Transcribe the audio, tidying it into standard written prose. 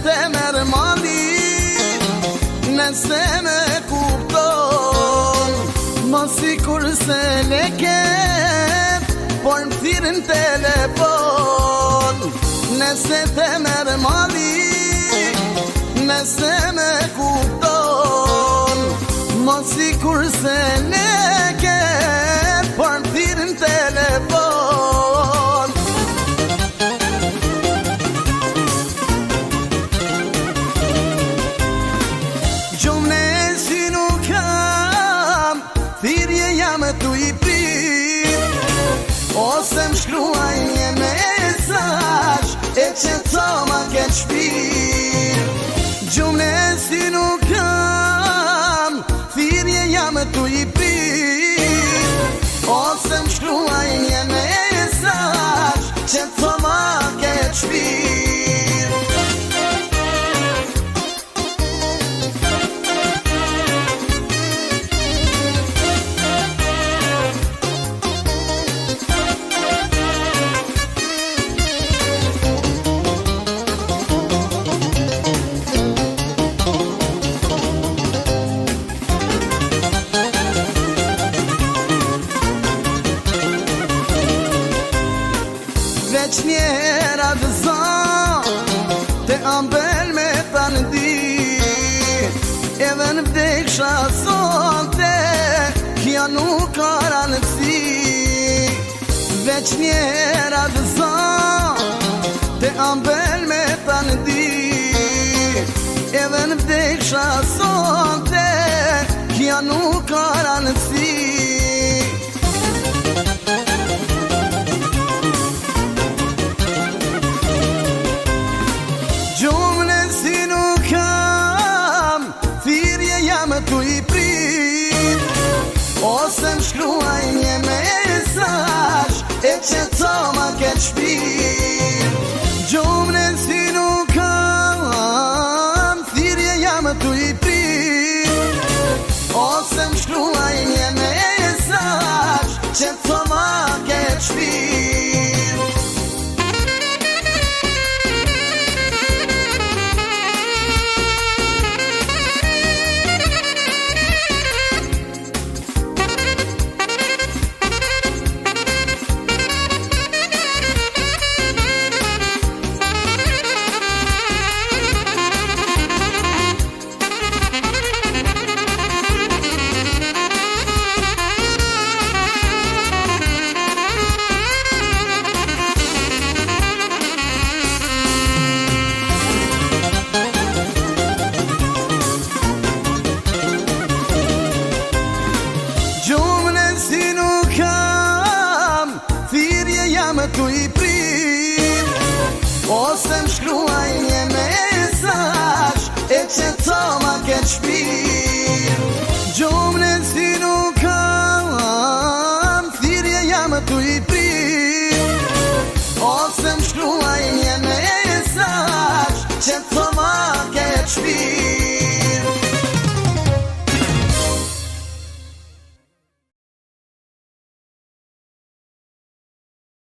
te merë mali, nëse me kupton, mos si kur se leket, por më thirën telefon. Nëse te merë mali, nëse me kupton, mos si kur se leket, por më thirën telefon. Gjumne si nuk kam, thirje jam tu i prit, ose më shkruaj një mesazh e që to ma ke shpir. Gjumne si nuk kam, thirje jam tu i prit, ose më shkruaj një mesazh që to ma ke shpir. Veç njera të zon, te ambel me ta në di, edhe në vdeksha sonte, kja nuk ka rëndësi. Veç njera të zon, te ambel me ta në di, edhe në vdeksha sonte, kja nuk ka rëndësi. Gjumne si nuk kam, thirje jam tu i prit, ose më shkruaj një mesazh e që to ma ke shpir. Gjumne si nuk kam, thirje jam tu i prit, ose më shkruaj një mesazh që to ma ke shpir. Gjumne si nuk kam, thirje jam tu i prit, ose më shkruaj një mesazh e që to ma ke shpir.